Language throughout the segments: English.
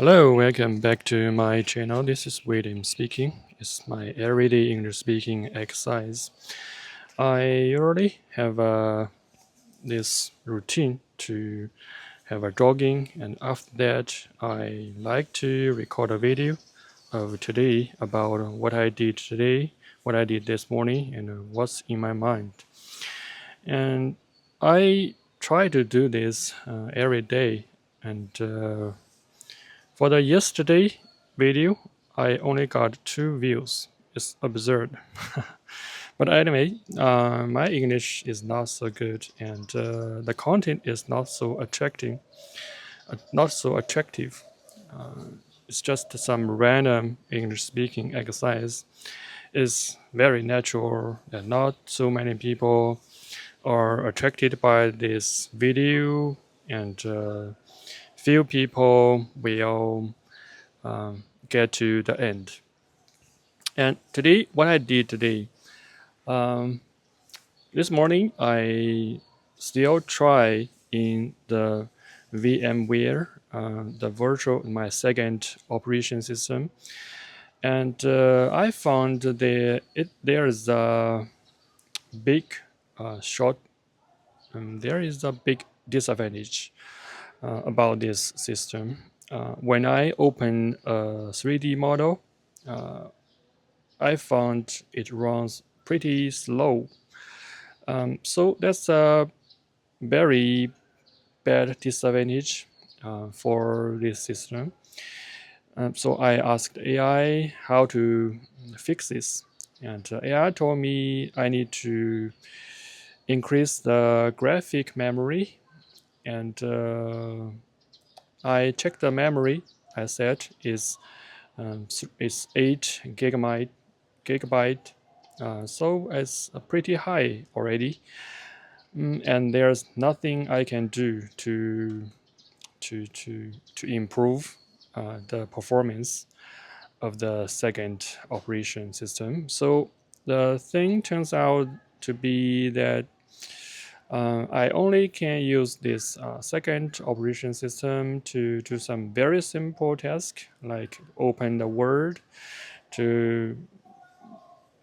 Hello, welcome back to my channel. This is William speaking. It's my everyday English speaking exercise. I already have this routine to have a jogging, and after that, I like to record a video of today about what I did today, what I did this morning, and what's in my mind. And I try to do this every day, and for the yesterday video, I only got 2 views. It's absurd. But anyway, my English is not so good, and the content is not so attractive. It's just some random English speaking exercise. It's very natural, and not so many people are attracted by this video, and few people will get to the end. And today, what I did today, um, this morning, I still try in the VMware, my second operation system, and I found there is a big short, there is a big disadvantage about this system. When I open a 3D model, uh, I found it runs pretty slow. So that's a very bad disadvantage for this system. So I asked AI how to fix this, and AI told me I need to increase the graphic memory, and I checked the memory. I said is 8 gigabyte, so it's pretty high already. And there's nothing I can do to improve the performance of the second operation system. So the thing turns out to be that I only can use this second operation system to do some very simple tasks like open the Word, to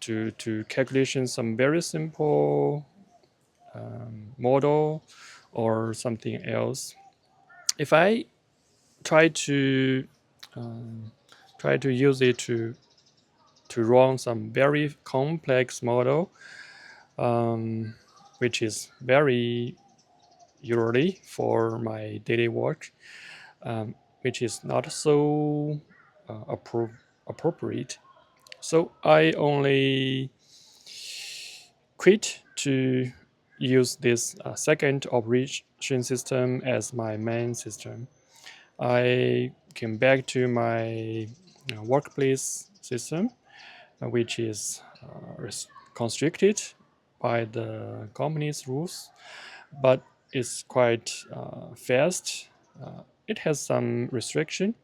to calculation some very simple model or something else. If I try to um, use it to run some very complex model, um, which is very usually for my daily work, which is not so appropriate. So I only quit to use this second operation system as my main system. I came back to my workplace system, which is constricted by the company's rules, but it's quite fast. It has some restriction.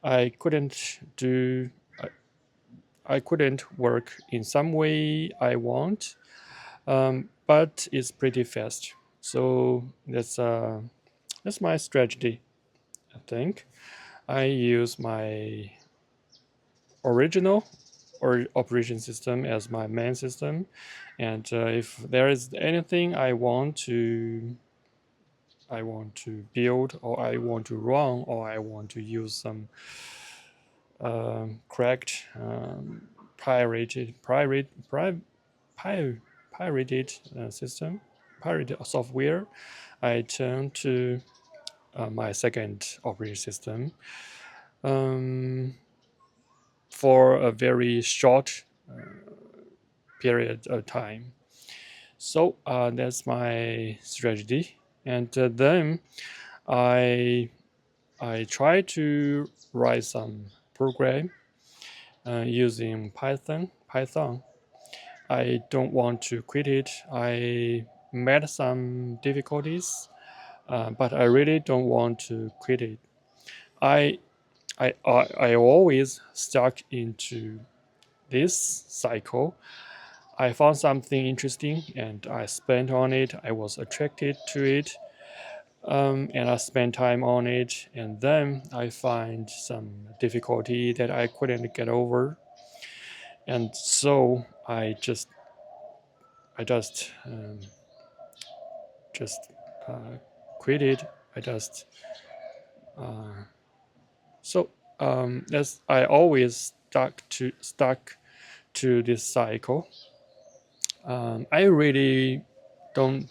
I couldn't do. I couldn't work in some way I want, but it's pretty fast. So that's my strategy. I think I use my original or operation system as my main system, and if there is anything I want to build, or I want to run, or I want to use some cracked pirated system, pirated software, I turn to my second operating system um, for a very short period of time. So that's my strategy, and then I I try to write some program using Python. I don't want to quit it. I met some difficulties, but I really don't want to quit it. I I always stuck into this cycle. I found something interesting and I spent on it. I was attracted to it. and I spend time on it, and then I find some difficulty that I couldn't get over, and so I just quit it. I just uh, so as I always stuck to this cycle. I really don't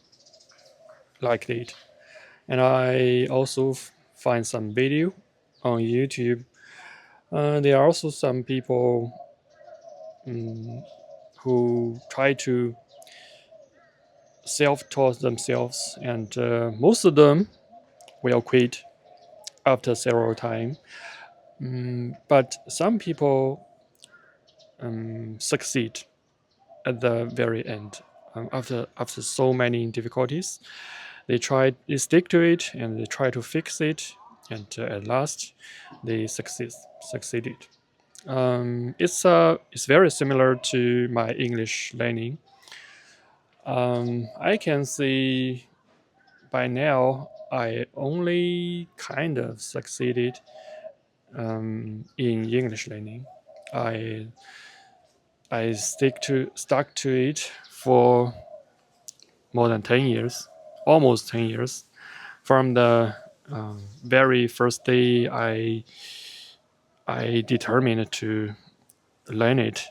like it, and I also find some video on YouTube. There are also some people um, who try to self-taught themselves, and most of them will quit after several times. But some people succeed at the very end. After so many difficulties, they stick to it and they try to fix it, and at last they succeeded. It's very similar to my English learning. I can see by now I only kind of succeeded in English learning. I I stuck to it for more than 10 years, almost 10 years. From the very first day, I determined to learn it.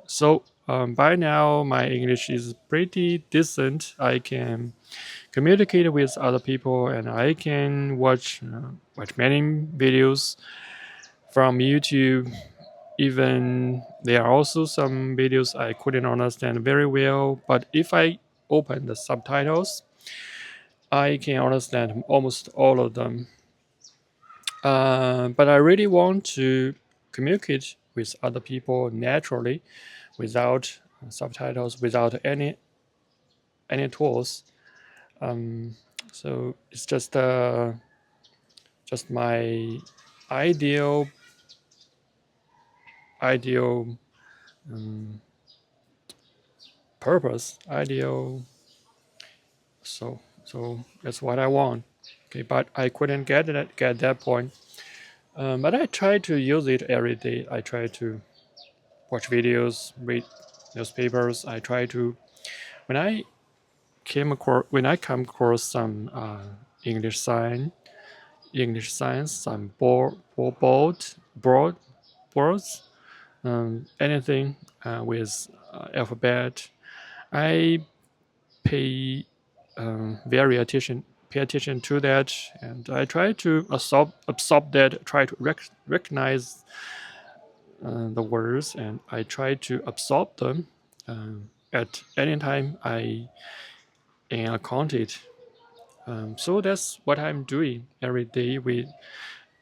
So by now, my English is pretty decent. I can communicate with other people, and I can watch many videos from YouTube. Even there are also some videos I couldn't understand very well, but if I open the subtitles, I can understand almost all of them. But I really want to communicate with other people naturally, without subtitles, without any tools. Um, so it's just my ideal ideal um, purpose, ideal. So that's what I want. Okay, but I couldn't get that point. But I try to use it every day. I try to watch videos, read newspapers. I try to when I come across some English science, some boards, anything with alphabet. I pay very attention pay attention to that, and I try to absorb that, try to recognize the words, and I try to absorb them at any time I encounter it. So that's what I'm doing every day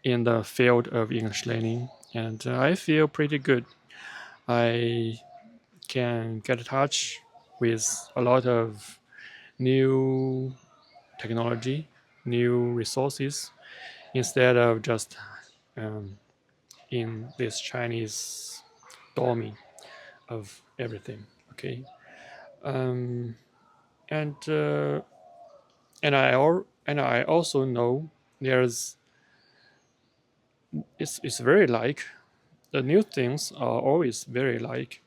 in the field of English learning, and I feel pretty good. I can get in touch with a lot of new technology, new resources, instead of just um, in this Chinese domain of everything. Okay, um, and and I also know there's it's very like the new things are always very like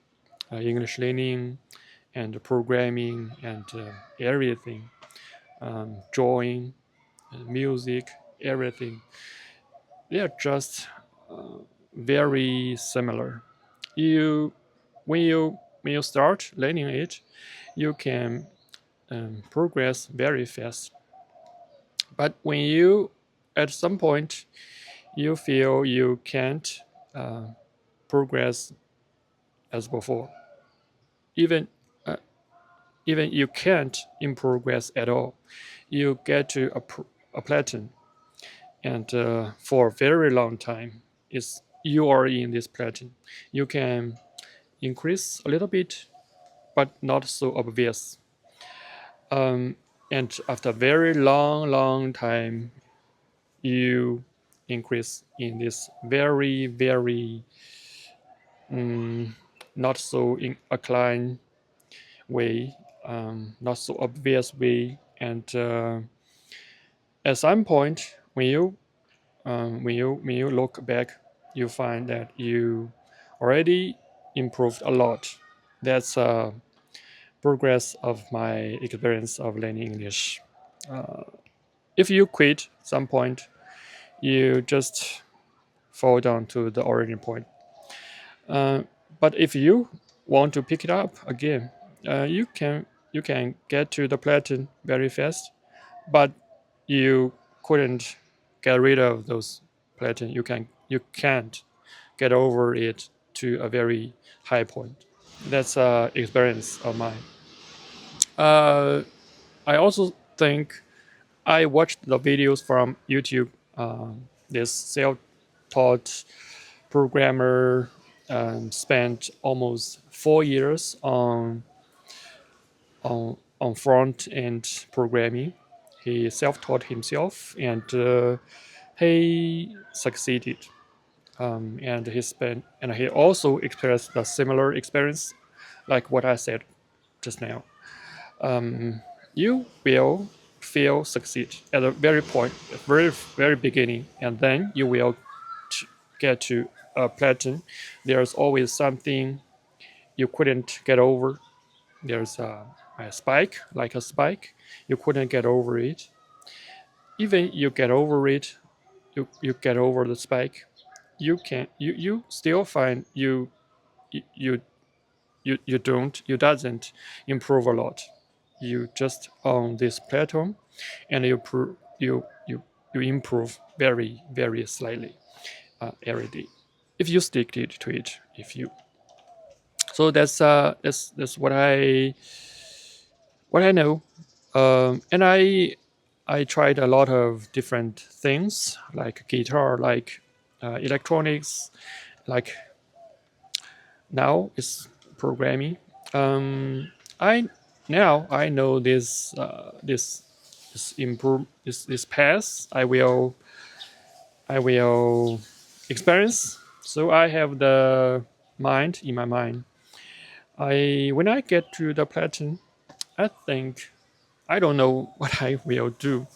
English learning and programming and everything, drawing, music, everything. They are just very similar. You when you start learning it, you can progress very fast. But when you at some point you feel you can't uh, progress as before, even uh, even you can't in progress at all, you get to a plateau, and for a very long time, is you are in this plateau. You can increase a little bit, but not so obvious. Um, and after a very long time, you increase in this very not so inclined way, not so obvious way, at some point when you look back, you find that you already improved a lot. That's progress of my experience of learning English. If you quit at some point, you just fall down to the origin point. Uh, but if you want to pick it up again, you can get to the plateau very fast. But you couldn't get rid of those plateau. You can't get over it to a very high point. That's an experience of mine. Uh, I also think I watched the videos from YouTube. This self-taught programmer spent almost 4 years on front end programming. He self-taught himself, and he succeeded. And he also experienced a similar experience, like what I said just now. You will feel succeed at the very point, very beginning, and then you will get to a plateau. There's always something you couldn't get over. There's a spike, like a spike. You couldn't get over it. Even you get over it, you get over the spike. You still find you you doesn't improve a lot. You just on this plateau, and you improve very slightly every day if you stick to it. If you so that's what I know, and I tried a lot of different things like guitar, like electronics, like now it's programming. I now I know this path I will experience. So I have the mind in my mind. I when I get to the plateau, I think I don't know what I will do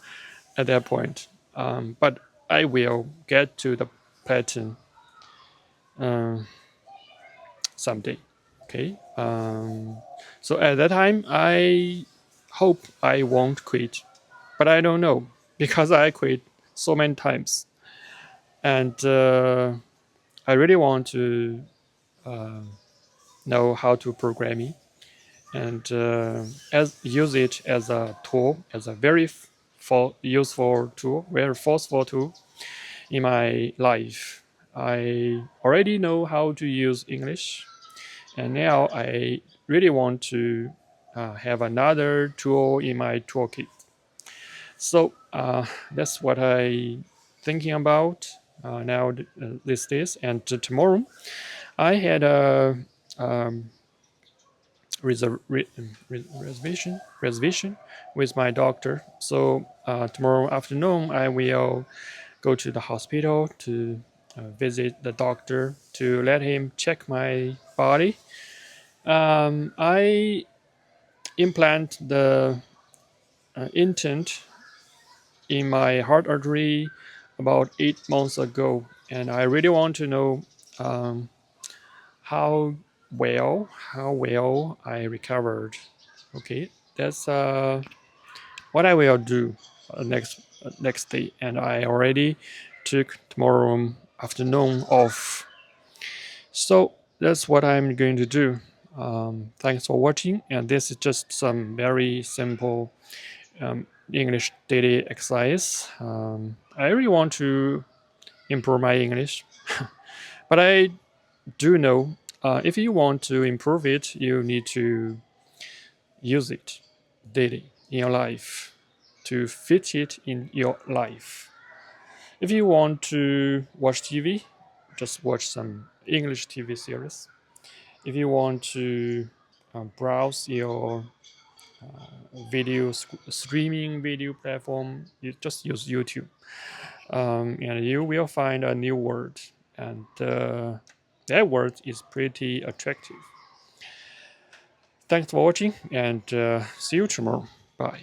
at that point, but I will get to the plateau uh, someday. Okay. So at that time, I hope I won't quit, but I don't know because I quit so many times, and I really want to know how to programming and as use it as a tool, as a very useful tool, very forceful tool in my life. I already know how to use English, and now I really want to have another tool in my toolkit. So that's what I thinking about now these days. And tomorrow, I had a reservation with my doctor. So tomorrow afternoon, I will go to the hospital to visit the doctor to let him check my body. I implant the intent in my heart artery about 8 months ago, and I really want to know um, how how well I recovered. Okay, that's what I will do next day, and I already took tomorrow afternoon off. So that's what I'm going to do. Thanks for watching, and this is just some very simple English daily exercise. I really want to improve my English, but I do know if you want to improve it, you need to use it daily in your life to fit it in your life. If you want to watch TV, just watch some English TV series. If you want to browse your streaming video platform, you just use YouTube, and you will find a new word, and that word is pretty attractive. Thanks for watching, and see you tomorrow. Bye.